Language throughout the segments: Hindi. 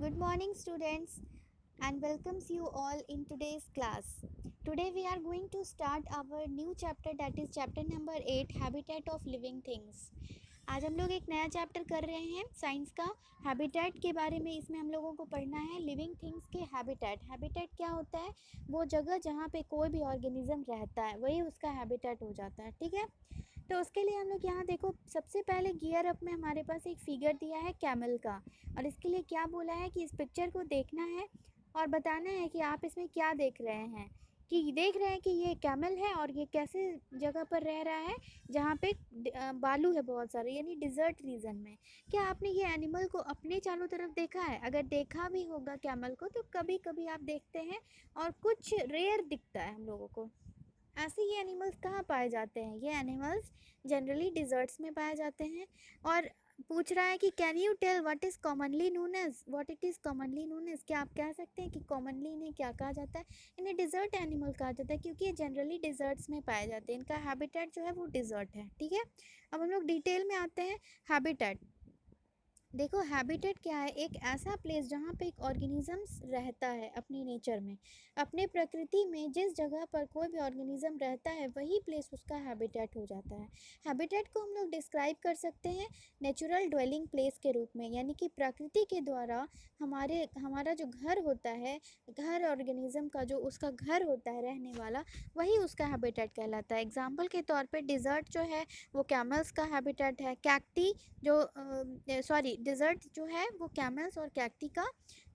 Good morning, students, and welcomes you all in today's class. Today, we are going to start our new chapter, that is chapter number 8, Habitat of Living Things. आज हम लोग एक नया चैप्टर कर रहे हैं साइंस का, हैबिटेट के बारे में। इसमें हम लोगों को पढ़ना है लिविंग थिंग्स के हैबिटेट। हैबिटेट क्या होता है? वो जगह जहाँ पे कोई भी ऑर्गेनिज्म रहता है वही उसका हैबिटेट हो जाता है। ठीक है, तो उसके लिए हम लोग यहाँ देखो, सबसे पहले गियर अप में हमारे पास एक फिगर दिया है कैमल का, और इसके लिए क्या बोला है कि इस पिक्चर को देखना है और बताना है कि आप इसमें क्या देख रहे हैं। कि देख रहे हैं कि ये कैमल है और ये कैसे जगह पर रह रहा है जहाँ पे बालू है बहुत सारे, यानी डिज़र्ट रीजन में। क्या आपने ये एनिमल को अपने चारों तरफ देखा है? अगर देखा भी होगा कैमल को तो कभी कभी आप देखते हैं और कुछ रेयर दिखता है हम लोगों को। ऐसे ये एनिमल्स कहाँ पाए जाते हैं? ये एनिमल्स जनरली डिजर्ट्स में पाए जाते हैं। और पूछ रहा है कि can you tell what is commonly known as, what it is commonly known as. क्या आप कह सकते हैं कि कॉमनली इन्हें क्या कहा जाता है? इन्हें डिजर्ट एनिमल कहा जाता है क्योंकि ये जनरली डिजर्ट्स में पाए जाते हैं। इनका हैबिटेट जो है वो डिजर्ट है। ठीक है, अब हम लोग डिटेल में आते हैं। हैबिटेट देखो, हैबिटेट क्या है? एक ऐसा प्लेस जहाँ पे एक ऑर्गेनिजम्स रहता है अपनी नेचर में, अपने प्रकृति में। जिस जगह पर कोई भी ऑर्गेनिज्म रहता है वही प्लेस उसका हैबिटेट हो जाता है। हैबिटेट को हम लोग डिस्क्राइब कर सकते हैं नेचुरल ड्वेलिंग प्लेस के रूप में, यानी कि प्रकृति के द्वारा हमारा जो घर होता है, घर ऑर्गेनिज्म का जो उसका घर होता है रहने वाला, वही उसका हैबिटेट कहलाता है। एग्जाम्पल के तौर पर डिज़र्ट जो है वो कैमल्स का हैबिटेट है। कैक्टी जो डिज़र्ट जो है वो कैमल्स और कैक्टी का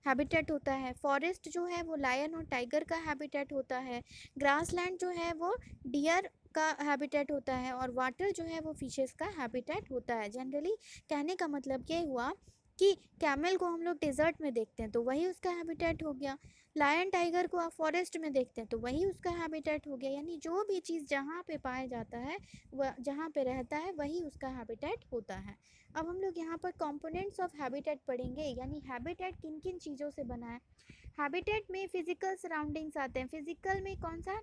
हैबिटेट होता है। फॉरेस्ट जो है वो लायन और टाइगर का हैबिटेट होता है। ग्रासलैंड जो है वो डियर का हैबिटेट होता है। और वाटर जो है वो फिशेस का हैबिटेट होता है। जनरली कहने का मतलब ये हुआ कि कैमल को हम लोग डेजर्ट में देखते हैं तो वही उसका हैबिटेट हो गया। लायन टाइगर को आप फॉरेस्ट में देखते हैं तो वही उसका हैबिटेट हो गया। यानी जो भी चीज़ जहाँ पे पाया जाता है, वह जहाँ पे रहता है वही उसका हैबिटेट होता है। अब हम लोग यहाँ पर कंपोनेंट्स ऑफ हैबिटेट पढ़ेंगे, यानी हैबिटेट किन किन चीज़ों से बना है। हैबिटेट में फिजिकल सराउंडिंग्स आते हैं। फिजिकल में कौन सा?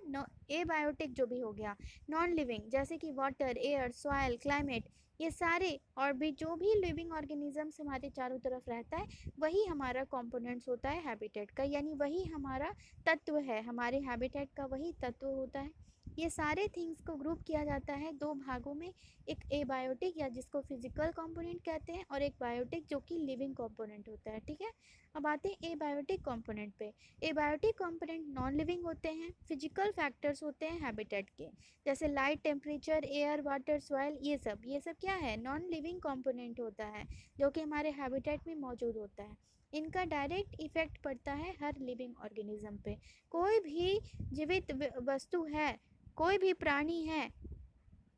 एबायोटिक जो भी हो गया, नॉन लिविंग जैसे कि वाटर, एयर, सॉइल, क्लाइमेट, ये सारे, और भी जो भी लिविंग ऑर्गेनिजम्स हमारे चारों तरफ रहता है वही हमारा कंपोनेंट्स होता है हैबिटेट का, यानी वही हमारा तत्व है। हमारे हैबिटेट का वही तत्व होता है। ये सारे थिंग्स को ग्रुप किया जाता है दो भागों में, एक एबायोटिक या जिसको फिजिकल कंपोनेंट कहते हैं, और एक बायोटिक जो कि लिविंग कंपोनेंट होता है। ठीक है, अब आते हैं एबायोटिक कंपोनेंट पे। एबायोटिक कंपोनेंट नॉन लिविंग होते हैं। फिजिकल फैक्टर्स होते हैं हैबिटेट के, जैसे light, temperature, air, water, soil, ये सब क्या है? नॉन लिविंग कंपोनेंट होता है जो कि हमारे हैबिटेट में मौजूद होता है। इनका डायरेक्ट इफेक्ट पड़ता है हर लिविंग ऑर्गेनिज्म पे। कोई भी जीवित वस्तु है, कोई भी प्राणी है,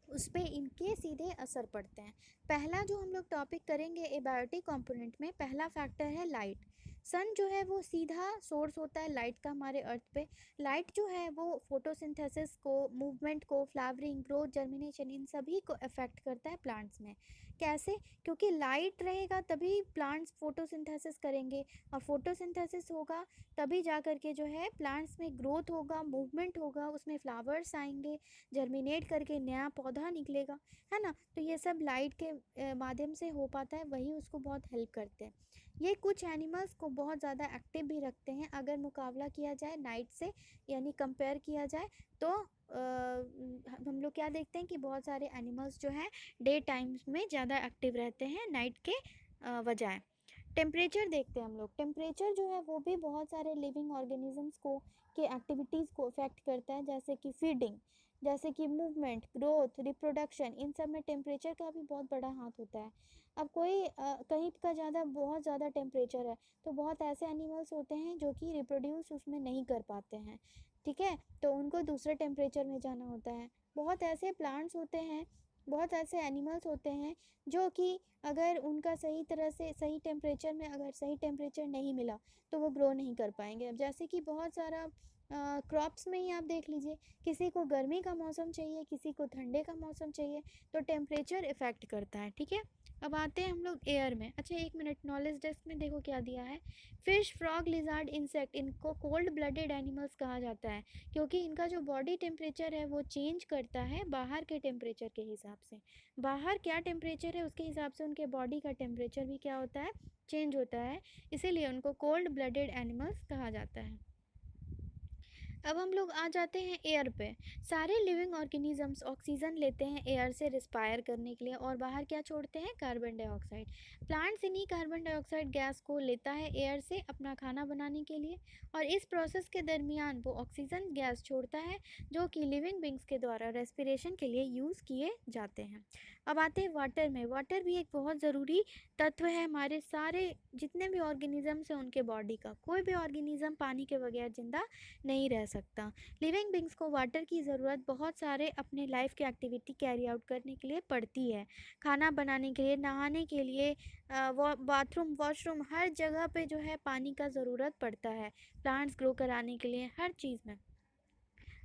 उस पर इनके सीधे असर पड़ते हैं। पहला जो हम लोग टॉपिक करेंगे एबायोटिक कंपोनेंट में, पहला फैक्टर है लाइट। सन जो है वो सीधा सोर्स होता है लाइट का हमारे अर्थ पे। लाइट जो है वो फोटोसिंथेसिस को, मूवमेंट को, फ्लावरिंग, ग्रोथ, जर्मिनेशन, इन सभी को अफेक्ट करता है प्लांट्स में। कैसे? क्योंकि लाइट रहेगा तभी प्लांट्स फोटोसिंथेसिस करेंगे, और फोटोसिंथेसिस होगा तभी जा कर के जो है प्लांट्स में ग्रोथ होगा, मूवमेंट होगा, उसमें फ्लावर्स आएंगे, जर्मिनेट करके नया पौधा निकलेगा, है ना। तो ये सब लाइट के माध्यम से हो पाता है, वही उसको बहुत हेल्प करते हैं। ये कुछ एनिमल्स को बहुत ज़्यादा एक्टिव भी रखते हैं अगर मुकाबला किया जाए नाइट से, यानी कंपेयर किया जाए तो हम लोग क्या देखते हैं कि बहुत सारे एनिमल्स जो हैं डे टाइम्स में ज़्यादा एक्टिव रहते हैं नाइट के बजाय। टेम्परेचर देखते हैं हम लोग। टेम्परेचर जो है वो भी बहुत सारे लिविंग ऑर्गेनिजम्स को के एक्टिविटीज़ को अफेक्ट करता है, जैसे कि फीडिंग, जैसे कि मूवमेंट, ग्रोथ, रिप्रोडक्शन, इन सब में टेम्परेचर का भी बहुत बड़ा हाथ होता है। अब कोई कहीं का बहुत ज़्यादा टेम्परेचर है तो बहुत ऐसे एनिमल्स होते हैं जो कि रिप्रोड्यूस उसमें नहीं कर पाते हैं। ठीक है, तो उनको दूसरे टेम्परेचर में जाना होता है। बहुत ऐसे प्लांट्स होते हैं, बहुत ऐसे एनिमल्स होते हैं जो कि अगर उनका सही तरह से सही टेम्परेचर में अगर सही टेम्परेचर नहीं मिला तो वो ग्रो नहीं कर पाएंगे। अब जैसे कि बहुत सारा क्रॉप्स में ही आप देख लीजिए, किसी को गर्मी का मौसम चाहिए, किसी को ठंडे का मौसम चाहिए, तो टेम्परेचर इफ़ेक्ट करता है। ठीक है, अब आते हैं हम लोग एयर में। अच्छा एक मिनट, नॉलेज डेस्क में देखो क्या दिया है। फिश, फ्रॉग, लिजार्ड, इंसेक्ट, इनको कोल्ड ब्लडेड एनिमल्स कहा जाता है क्योंकि इनका जो बॉडी टेम्परेचर है वो चेंज करता है बाहर के टेम्परेचर के हिसाब से। बाहर क्या टेम्परेचर है उसके हिसाब से उनके बॉडी का टेम्परेचर भी क्या होता है, चेंज होता है, इसीलिए उनको कोल्ड ब्लडेड एनिमल्स कहा जाता है। अब हम लोग आ जाते हैं एयर पे। सारे लिविंग ऑर्गेनिजम्स ऑक्सीजन लेते हैं एयर से रिस्पायर करने के लिए और बाहर क्या छोड़ते हैं, कार्बन डाइऑक्साइड। प्लांट्स इन्हीं कार्बन डाइऑक्साइड गैस को लेता है एयर से अपना खाना बनाने के लिए और इस प्रोसेस के दरमियान वो ऑक्सीजन गैस छोड़ता है जो कि लिविंग बींग्स के द्वारा रेस्पिरेशन के लिए यूज़ किए जाते हैं। अब आते हैं वाटर में। वाटर भी एक बहुत ज़रूरी तत्व है हमारे सारे जितने भी ऑर्गेनिजम्स हैं उनके बॉडी का। कोई भी ऑर्गेनिज्म पानी के बगैर जिंदा नहीं रह सकता। लिविंग बींग्स को वाटर की ज़रूरत बहुत सारे अपने लाइफ की एक्टिविटी कैरी आउट करने के लिए पड़ती है। खाना बनाने के लिए, नहाने के लिए, बाथरूम, वॉशरूम, हर जगह पे जो है पानी का ज़रूरत पड़ता है, प्लांट्स ग्रो कराने के लिए, हर चीज़ में।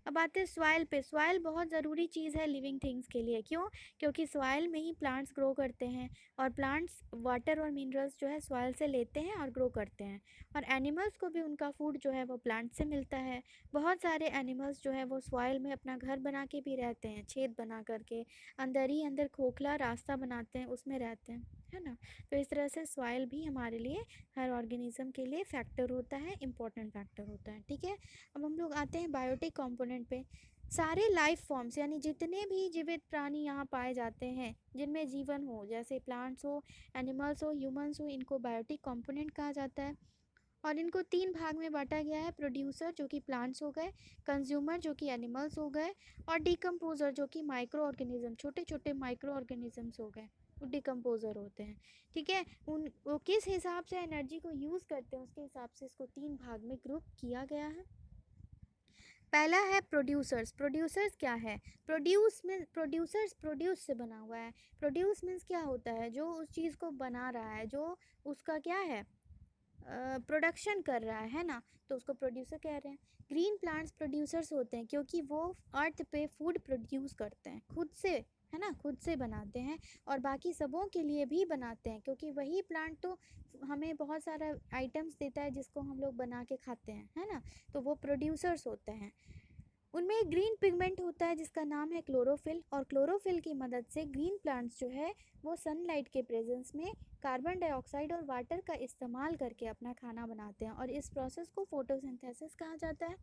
अब आते हैं सॉइल पे। सॉइल बहुत ज़रूरी चीज़ है लिविंग थिंग्स के लिए। क्यों? क्योंकि सॉइल में ही प्लांट्स ग्रो करते हैं और प्लांट्स वाटर और मिनरल्स जो है सॉइल से लेते हैं और ग्रो करते हैं और एनिमल्स को भी उनका फूड जो है वो प्लांट से मिलता है। बहुत सारे एनिमल्स जो है वो सॉइल में अपना घर बना के भी रहते हैं, छेद बना करके अंदर ही अंदर खोखला रास्ता बनाते हैं, उसमें रहते हैं, है ना। तो इस तरह से सॉइल भी हमारे लिए, हर ऑर्गेनिज्म के लिए फैक्टर होता है, इम्पोर्टेंट फैक्टर होता है, ठीक है। अब हम लोग आते हैं बायोटिक कंपोनेंट पे। सारे लाइफ फॉर्म्स यानी जितने भी जीवित प्राणी यहाँ पाए जाते हैं जिनमें जीवन हो, जैसे प्लांट्स हो, एनिमल्स हो, ह्यूमंस हो, इनको बायोटिक कंपोनेंट कहा जाता है और इनको 3 भाग में बांटा गया है। प्रोड्यूसर जो कि प्लांट्स हो गए, कंज्यूमर जो कि एनिमल्स हो गए और डिकम्पोजर जो कि माइक्रो ऑर्गेनिज्म, छोटे छोटे माइक्रो ऑर्गेनिजम्स हो गए, वो डिकम्पोजर होते हैं, ठीक है। उन वो किस हिसाब से एनर्जी को यूज़ करते हैं उसके हिसाब से इसको 3 भाग में ग्रुप किया गया है। पहला है प्रोड्यूसर्स। प्रोड्यूसर्स क्या है? प्रोड्यूस मीन्स, प्रोड्यूसर्स प्रोड्यूस से बना हुआ है। प्रोड्यूस मीन्स क्या होता है, जो उस चीज़ को बना रहा है, जो उसका क्या है, प्रोडक्शन कर रहा है ना, तो उसको प्रोड्यूसर कह रहे हैं। ग्रीन प्लांट्स प्रोड्यूसर्स होते हैं क्योंकि वो अर्थ पे फूड प्रोड्यूस करते हैं खुद से, है ना, खुद से बनाते हैं और बाकी सबों के लिए भी बनाते हैं क्योंकि वही प्लांट तो हमें बहुत सारा आइटम्स देता है जिसको हम लोग बना के खाते हैं, है ना। तो वो प्रोड्यूसर्स होते हैं। उनमें एक ग्रीन पिगमेंट होता है जिसका नाम है क्लोरोफिल और क्लोरोफिल की मदद से ग्रीन प्लांट्स जो है वो सनलाइट के प्रेजेंस में कार्बन डाइऑक्साइड और वाटर का इस्तेमाल करके अपना खाना बनाते हैं और इस प्रोसेस को फोटोसिंथेसिस कहा जाता है।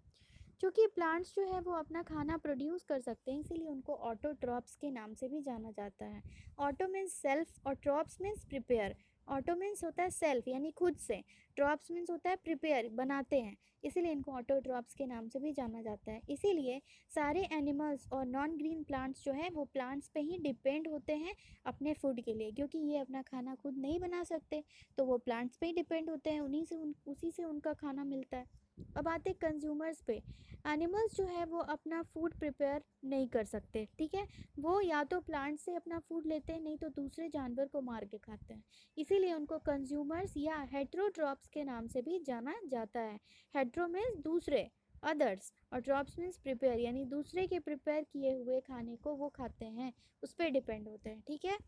क्योंकि प्लांट्स जो है वो अपना खाना प्रोड्यूस कर सकते हैं इसीलिए उनको ऑटोट्रॉप्स के नाम से भी जाना जाता है। ऑटो मीन्स सेल्फ और trophs means prepare. Auto means होता है सेल्फ यानी खुद से, ट्रॉप्स मीन्स होता है प्रिपेयर, बनाते हैं, इसीलिए इनको ऑटोट्रॉप्स के नाम से भी जाना जाता है। इसीलिए सारे एनिमल्स और नॉन ग्रीन प्लांट्स जो है वो प्लांट्स पे ही डिपेंड होते हैं अपने फूड के लिए, क्योंकि ये अपना खाना खुद नहीं बना सकते तो वो प्लांट्स पे ही डिपेंड होते हैं, उसी से उनका खाना मिलता है। अब आते हैं कंज्यूमर्स पे। एनिमल्स जो है वो अपना फूड प्रिपेयर नहीं कर सकते, ठीक है। वो या तो प्लांट से अपना फूड लेते हैं नहीं तो दूसरे जानवर को मार के खाते हैं, इसीलिए उनको कंज्यूमर्स या हेट्रोट्रॉप्स के नाम से भी जाना जाता है। हेट्रो मीन्स दूसरे, अदर्स, और ट्रॉप्स मीन्स प्रिपेयर यानी दूसरे के प्रिपेयर किए हुए खाने को वो खाते हैं, उस पर डिपेंड होते हैं, ठीक है।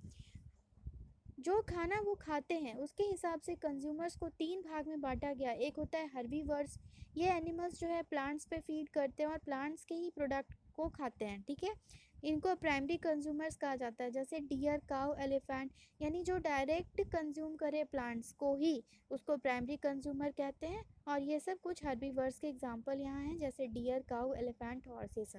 जो खाना वो खाते हैं उसके हिसाब से कंज्यूमर्स को 3 भाग में बांटा गया। एक होता है हर्बीवर्स, ये एनिमल्स जो है प्लांट्स पे फीड करते हैं और प्लांट्स के ही प्रोडक्ट को खाते हैं, ठीक है। इनको प्राइमरी कंज्यूमर्स कहा जाता है, जैसे डियर, काऊ, एलिफेंट, यानी जो डायरेक्ट कंज्यूम करे प्लांट्स को ही उसको प्राइमरी कंज्यूमर कहते हैं। और ये सब कुछ हर्बीवर्स के एग्जांपल यहाँ हैं, जैसे डियर, काऊ, एलिफेंट, हॉर्स,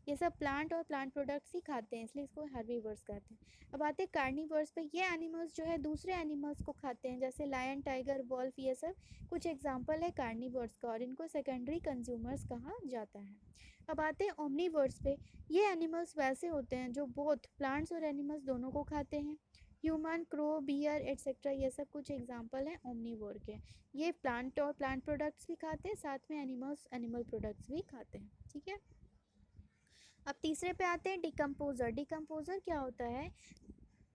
ये सब प्लांट और प्लांट प्रोडक्ट्स ही खाते हैं इसलिए इसको हर्बीवर्स कहते हैं। अब आते हैं कार्निवर्स पे। ये एनिमल्स जो है दूसरे एनिमल्स को खाते हैं, जैसे लायन, टाइगर, वॉल्फ, ये सब कुछ एग्जांपल है कार्निवर्स का और इनको सेकेंडरी कंज्यूमर्स कहा जाता है। अब आते हैं ओमनीवर्स पे। ये एनिमल्स वैसे होते हैं जो बोथ प्लांट्स और एनिमल्स दोनों को खाते हैं। ह्यूमन, क्रो, बियर एट्सेट्रा, ये सब कुछ एग्जांपल हैं ओमनीवोर के। ये प्लांट और प्लांट प्रोडक्ट्स भी खाते हैं, साथ में एनिमल्स एनिमल प्रोडक्ट्स भी खाते हैं, ठीक है। अब तीसरे पे आते हैं डिकम्पोजर। डिकम्पोजर क्या होता है?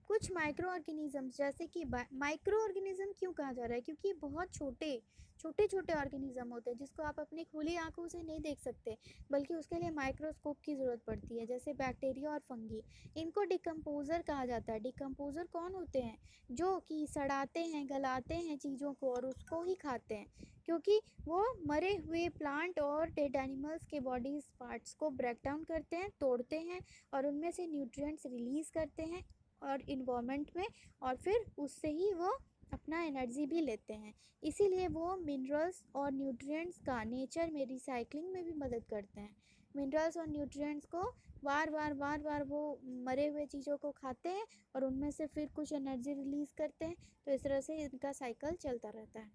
कुछ माइक्रो ऑर्गेनिजम्स, जैसे कि माइक्रो ऑर्गेनिज्म क्यों कहा जा रहा है, क्योंकि बहुत छोटे छोटे छोटे ऑर्गेनिज्म होते हैं जिसको आप अपनी खुली आंखों से नहीं देख सकते, बल्कि उसके लिए माइक्रोस्कोप की ज़रूरत पड़ती है, जैसे बैक्टीरिया और फंगी। इनको डिकम्पोज़र कहा जाता है। डिकम्पोज़र कौन होते हैं? जो कि सड़ाते हैं, गलाते हैं चीज़ों को और उसको ही खाते हैं, क्योंकि वो मरे हुए प्लांट और डेड एनिमल्स के बॉडीज पार्ट्स को ब्रेक डाउन करते हैं, तोड़ते हैं और उनमें से न्यूट्रिएंट्स रिलीज़ करते हैं और इन्वायरमेंट में, और फिर उससे ही वो अपना एनर्जी भी लेते हैं। इसीलिए वो मिनरल्स और न्यूट्रिएंट्स का नेचर में रिसाइकलिंग में भी मदद करते हैं। मिनरल्स और न्यूट्रिएंट्स को बार बार वो मरे हुए चीज़ों को खाते हैं और उनमें से फिर कुछ एनर्जी रिलीज़ करते हैं, तो इस तरह से इनका साइकिल चलता रहता है।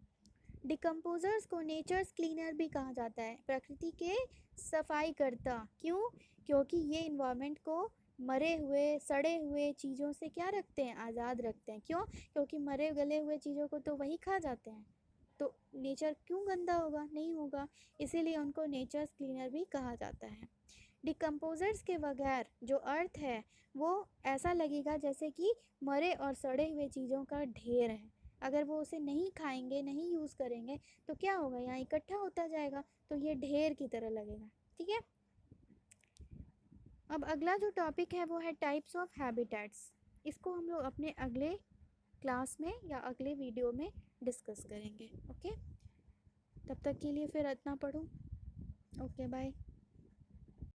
डिकम्पोजर्स को नेचर्स क्लीनर भी कहा जाता है, प्रकृति के सफाई करता। क्यों? क्योंकि ये इन्वायरमेंट को मरे हुए सड़े हुए चीज़ों से क्या रखते हैं, आज़ाद रखते हैं। क्यों? क्योंकि मरे गले हुए चीज़ों को तो वही खा जाते हैं, तो नेचर क्यों गंदा होगा? नहीं होगा। इसीलिए उनको नेचर्स क्लीनर भी कहा जाता है। डिकम्पोजर्स के बगैर जो अर्थ है वो ऐसा लगेगा जैसे कि मरे और सड़े हुए चीज़ों का ढेर है। अगर वो उसे नहीं खाएंगे, नहीं यूज़ करेंगे, तो क्या होगा, यहाँ इकट्ठा होता जाएगा, तो ये ढेर की तरह लगेगा। ठीक है। अब अगला जो टॉपिक है वो है टाइप्स ऑफ हैबिटेट्स। इसको हम लोग अपने अगले क्लास में या अगले वीडियो में डिस्कस करेंगे। ओके, तब तक के लिए फिर इतना पढ़ूँ। Okay, bye.